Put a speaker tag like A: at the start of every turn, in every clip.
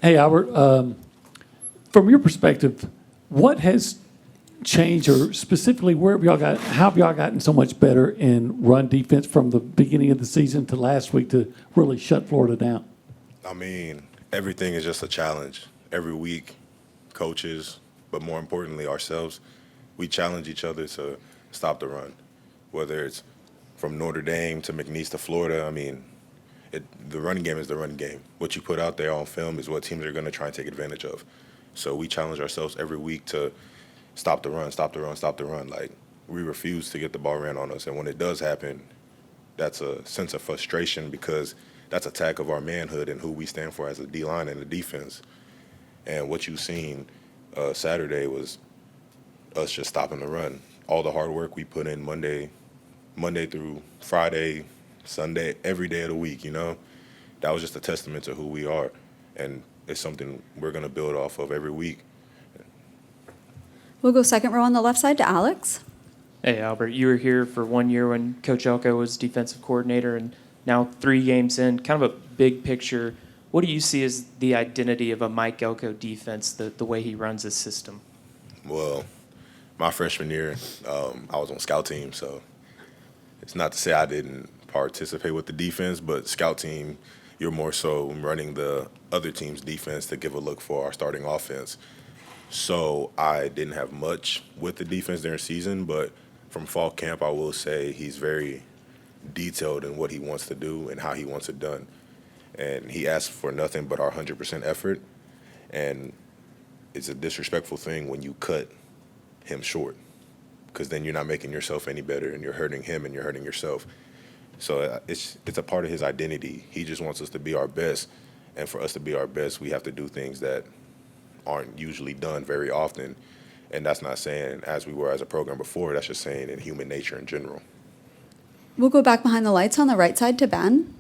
A: Hey, Albert, from your perspective, what has changed, or specifically how have y'all gotten so much better in run defense from the beginning of the season to last week to really shut Florida down?
B: I mean, everything is just a challenge. Every week, coaches, but more importantly, ourselves, we challenge each other to stop the run. Whether it's from Notre Dame to McNeese to Florida, I mean, the running game is the running game. What you put out there on film is what teams are going to try and take advantage of. So we challenge ourselves every week to stop the run, stop the run, stop the run. Like, we refuse to get the ball ran on us. And when it does happen, that's a sense of frustration because that's attack of our manhood and who we stand for as a D-line and a defense. And what you've seen Saturday was us just stopping the run. All the hard work we put in Monday through Friday, Sunday, every day of the week, that was just a testament to who we are. And it's something we're going to build off of every week.
C: We'll go second row on the left side to Alex.
D: Hey, Albert, you were here for 1 year when Coach Elko was defensive coordinator, and now 3 games in, kind of a big picture. What do you see as the identity of a Mike Elko defense, the way he runs his system?
B: Well, my freshman year, I was on scout team, so it's not to say I didn't participate with the defense, but scout team, you're more so running the other team's defense to give a look for our starting offense. So I didn't have much with the defense during season, but from fall camp, I will say he's very detailed in what he wants to do and how he wants it done. And he asks for nothing but our 100% effort. And it's a disrespectful thing when you cut him short, because then you're not making yourself any better and you're hurting him and you're hurting yourself. So it's a part of his identity. He just wants us to be our best. And for us to be our best, we have to do things that aren't usually done very often. And that's not saying as we were as a program before, that's just saying in human nature in general.
C: We'll go back behind the lights on the right side to Ben.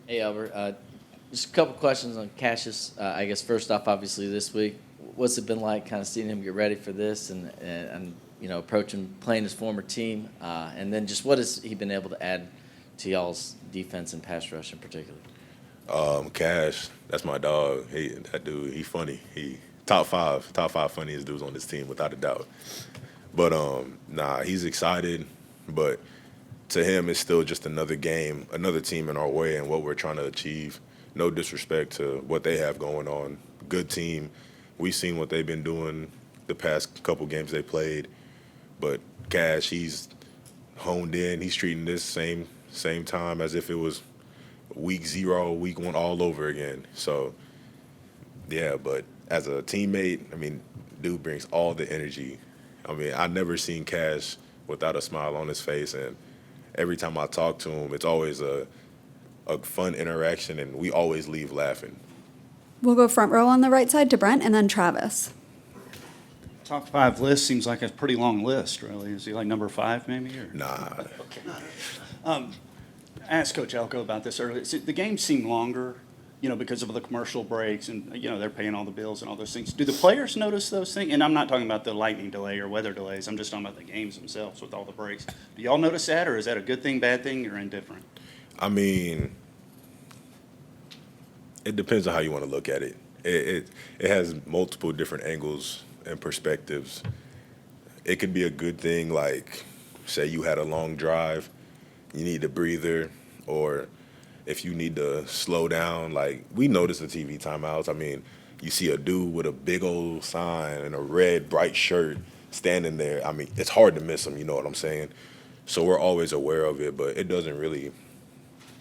E: Hey, Albert. Just a couple questions on Cassius. I guess first off, obviously this week, what's it been like kind of seeing him get ready for this and approaching playing his former team? And then just what has he been able to add to y'all's defense and pass rush in particular?
B: Cash, that's my dog. That dude, he funny. He top five funniest dudes on this team without a doubt. But he's excited. But to him, it's still just another game, another team in our way, and what we're trying to achieve. No disrespect to what they have going on. Good team. We've seen what they've been doing the past couple games they played. But Cash, he's honed in. He's treating this same time as if it was week 0, week 1 all over again. So, yeah, but as a teammate, I mean, dude brings all the energy. I mean, I've never seen Cash without a smile on his face, and every time I talk to him, it's always a fun interaction, and we always leave laughing.
C: We'll go front row on the right side to Brent and then Travis.
F: Top 5 list seems like a pretty long list, really. Is he like number 5 maybe? Or?
B: Nah.
F: I asked Coach Elko about this earlier. So the games seem longer, because of the commercial breaks and, they're paying all the bills and all those things. Do the players notice those things? And I'm not talking about the lightning delay or weather delays. I'm just talking about the games themselves with all the breaks. Do y'all notice that, or is that a good thing, bad thing, or indifferent?
B: I mean, it depends on how you want to look at it. It has multiple different angles and perspectives. It could be a good thing, like, say you had a long drive, you need a breather, or if you need to slow down, like, we notice the TV timeouts. I mean, you see a dude with a big old sign and a red, bright shirt standing there. I mean, it's hard to miss him, you know what I'm saying? So we're always aware of it, but it doesn't really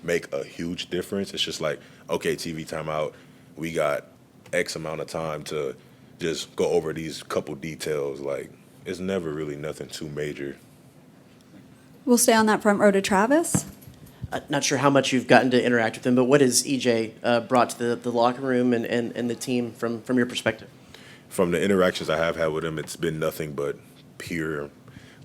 B: make a huge difference. It's just like, okay, TV timeout, we got X amount of time to just go over these couple details. Like, it's never really nothing too major.
C: We'll stay on that front row to Travis.
G: Not sure how much you've gotten to interact with him, but what has EJ brought to the locker room and the team from your perspective?
B: From the interactions I have had with him, it's been nothing but pure,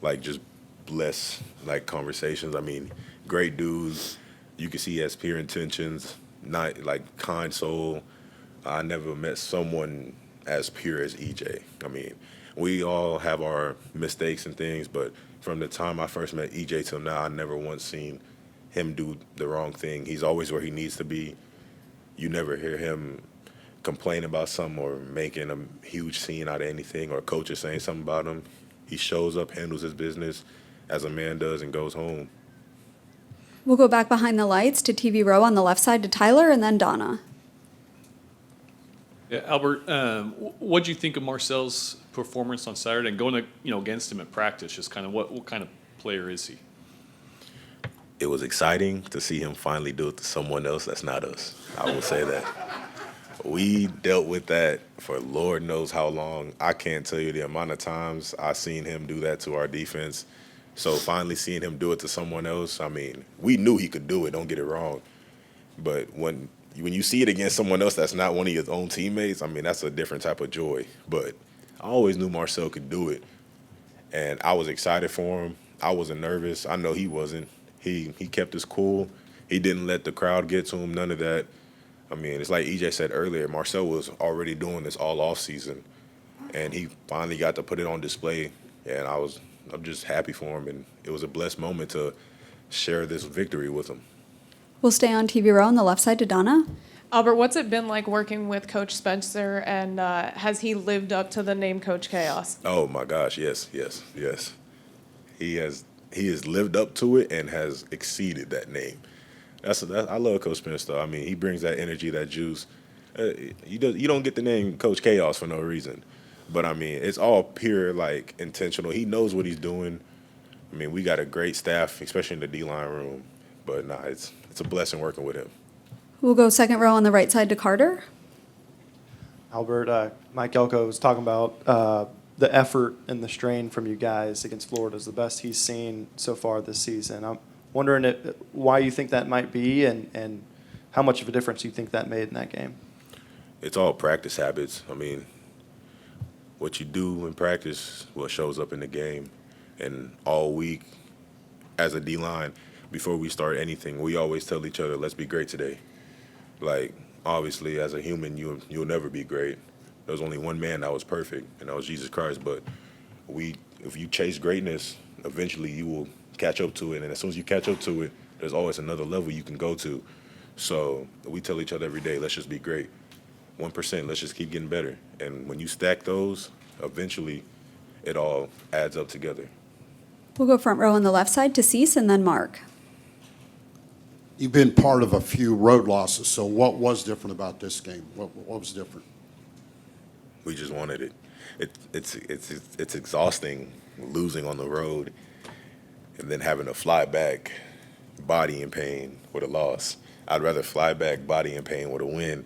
B: like, just blessed, like, conversations. I mean, great dudes. You can see he has pure intentions, not, like, kind soul. I never met someone as pure as EJ. I mean, we all have our mistakes and things, but from the time I first met EJ till now, I never once seen him do the wrong thing. He's always where he needs to be. You never hear him complain about something or making a huge scene out of anything, or coach is saying something about him, he shows up, handles his business as a man does, and goes home.
C: We'll go back behind the lights to TV row on the left side to Tyler and then Donna.
H: Yeah, Albert, what do you think of Marcel's performance on Saturday and going against him at practice? Just kind of what kind of player is he?
B: It was exciting to see him finally do it to someone else that's not us. I will say that. We dealt with that for Lord knows how long. I can't tell you the amount of times I've seen him do that to our defense. So finally seeing him do it to someone else, I mean, we knew he could do it, don't get it wrong. But when you see it against someone else that's not one of your own teammates, I mean, that's a different type of joy. But I always knew Marcel could do it. And I was excited for him. I wasn't nervous. I know he wasn't. He kept his cool. He didn't let the crowd get to him, none of that. I mean, it's like EJ said earlier, Marcel was already doing this all off season, and he finally got to put it on display. And I'm just happy for him, and it was a blessed moment to share this victory with him.
C: We'll stay on TV row on the left side to Donna.
I: Albert, what's it been like working with Coach Spencer, and has he lived up to the name Coach Chaos?
B: Oh my gosh, yes. He has lived up to it and has exceeded that name. I love Coach Spencer, though. I mean, he brings that energy, that juice. You don't get the name Coach Chaos for no reason. But, I mean, it's all pure, intentional. He knows what he's doing. I mean, we got a great staff, especially in the D-line room. But, it's a blessing working with him.
C: We'll go second row on the right side to Carter.
J: Albert, Mike Elkos was talking about the effort and the strain from you guys against Florida is the best he's seen so far this season. I'm wondering why you think that might be and how much of a difference you think that made in that game.
B: It's all practice habits. I mean, what you do in practice, what shows up in the game. And all week, as a D-line, before we start anything, we always tell each other, let's be great today. Obviously, as a human, you'll never be great. There was only one man that was perfect, and that was Jesus Christ. But if you chase greatness, eventually you will catch up to it. And as soon as you catch up to it, there's always another level you can go to. So we tell each other every day, let's just be great. 1%, let's just keep getting better. And when you stack those, eventually it all adds up together.
C: We'll go front row on the left side to Cease and then Mark.
K: You've been part of a few road losses, so what was different about this game? What was different?
B: We just wanted it. It's exhausting losing on the road and then having to fly back body in pain with a loss. I'd rather fly back body in pain with a win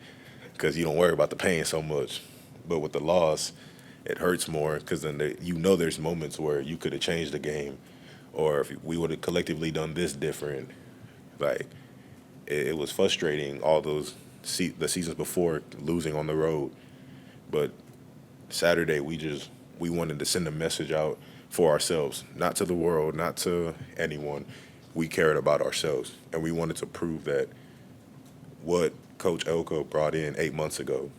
B: because you don't worry about the pain so much. But with the loss, it hurts more because then there's moments where you could have changed the game, or if we would have collectively done this different. It was frustrating all the seasons before losing on the road. But Saturday, we wanted to send a message out for ourselves, not to the world, not to anyone. We cared about ourselves, and we wanted to prove that what Coach Elko brought in 8 months ago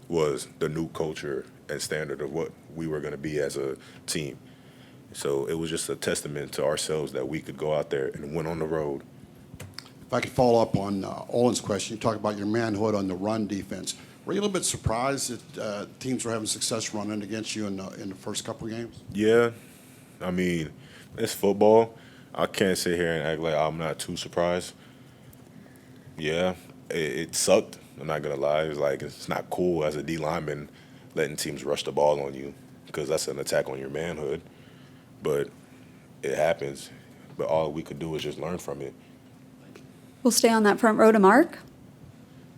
B: was the new culture and standard of what we were going to be as a team. So it was just a testament to ourselves that we could go out there and win on the road.
K: If I could follow up on Olin's question, you talked about your manhood on the run defense. Were you a little bit surprised that teams were having success running against you in the first couple of games?
B: Yeah. I mean, it's football. I can't sit here and act like I'm not too surprised. Yeah, it sucked. I'm not going to lie. It's not cool as a D lineman letting teams rush the ball on you because that's an attack on your manhood. But it happens. But all we could do is just learn from it.
C: We'll stay on that front row to Mark.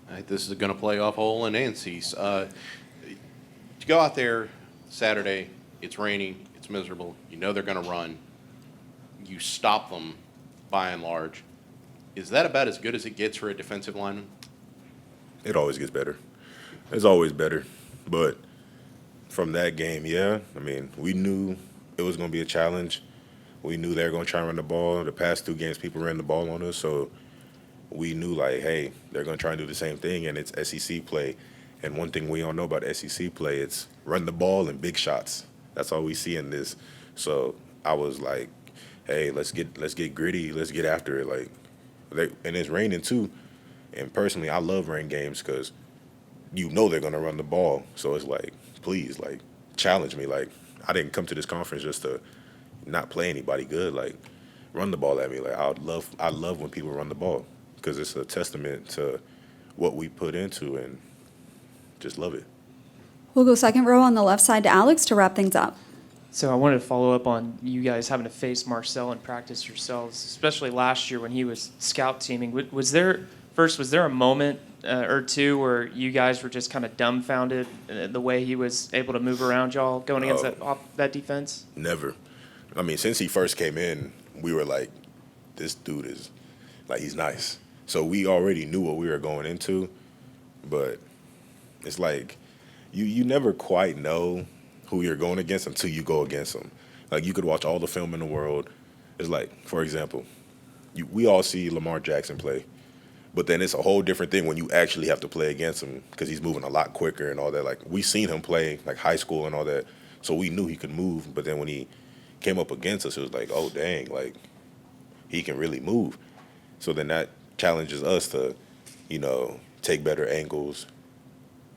L: All right, this is going to play off Olin and Cease. To go out there Saturday, it's raining, it's miserable. You know they're going to run. You stop them by and large. Is that about as good as it gets for a defensive lineman?
B: It always gets better. It's always better. But from that game, yeah, I mean, we knew it was going to be a challenge. We knew they were going to try and run the ball. The past 2 games, people ran the ball on us, so we knew, hey, they're going to try and do the same thing, and it's SEC play. And one thing we all know about SEC play, it's run the ball and big shots. That's all we see in this. So I was like, hey, let's get gritty. Let's get after it. And it's raining, too. And personally, I love rain games because you know they're going to run the ball. So it's like, please, like, challenge me. Like, I didn't come to this conference just to not play anybody good. Like, run the ball at me. Like, I love when people run the ball because it's a testament to what we put into and just love it.
C: We'll go second row on the left side to Alex to wrap things up.
D: So I wanted to follow up on you guys having to face Marcel in practice yourselves, especially last year when he was scout teaming. Was there a moment or two where you guys were just kind of dumbfounded the way he was able to move around y'all going against that defense?
B: Never. I mean, since he first came in, we were like, this dude is, like, he's nice. So we already knew what we were going into, but it's like you never quite know who you're going against until you go against them. Like, you could watch all the film in the world. It's like, for example, we all see Lamar Jackson play, but then it's a whole different thing when you actually have to play against him because he's moving a lot quicker and all that. Like, we seen him play, like, high school and all that, so we knew he could move, but then when he came up against us, it was like, oh, dang, like, he can really move. So then that challenges us to, take better angles,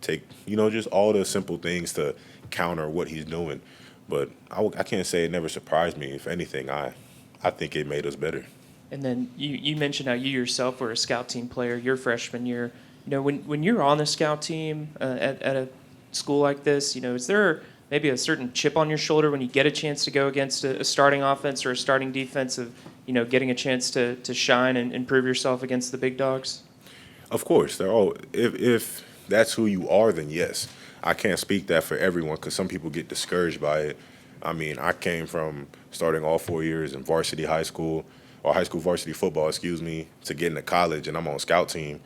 B: just all the simple things to counter what he's doing. But I can't say it never surprised me. If anything, I think it made us better.
D: And then you mentioned how you yourself were a scout team player your freshman year. When you're on the scout team at a school like this, is there maybe a certain chip on your shoulder when you get a chance to go against a starting offense or a starting defense of, getting a chance to shine and improve yourself against the big dogs?
B: Of course. If that's who you are, then yes. I can't speak that for everyone because some people get discouraged by it. I mean, I came from starting all 4 years in varsity high school, or high school varsity football, to getting to college, and I'm on scout team.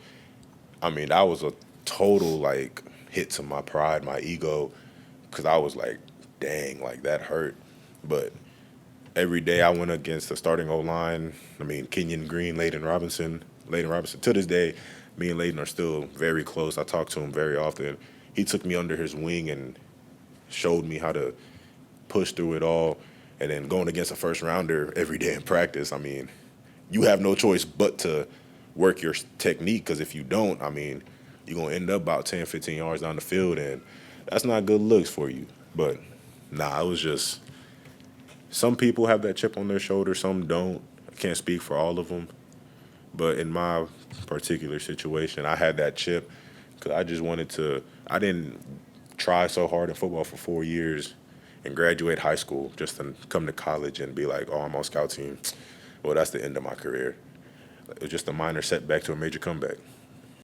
B: I mean, that was a total, like, hit to my pride, my ego, because I was like, dang, like, that hurt. But every day I went against the starting O-line. I mean, Kenyon Green, Layden Robinson. To this day, me and Layden are still very close. I talk to him very often. He took me under his wing and showed me how to push through it all. And then going against a first rounder every day in practice, I mean, you have no choice but to work your technique, because if you don't, I mean, you're going to end up about 10, 15 yards down the field, and that's not good looks for you. But, it was just, some people have that chip on their shoulder, some don't. I can't speak for all of them. But in my particular situation, I had that chip because I just I didn't try so hard in football for 4 years and graduate high school just to come to college and be like, oh, I'm on scout team. Well, that's the end of my career. It was just a minor setback to a major comeback.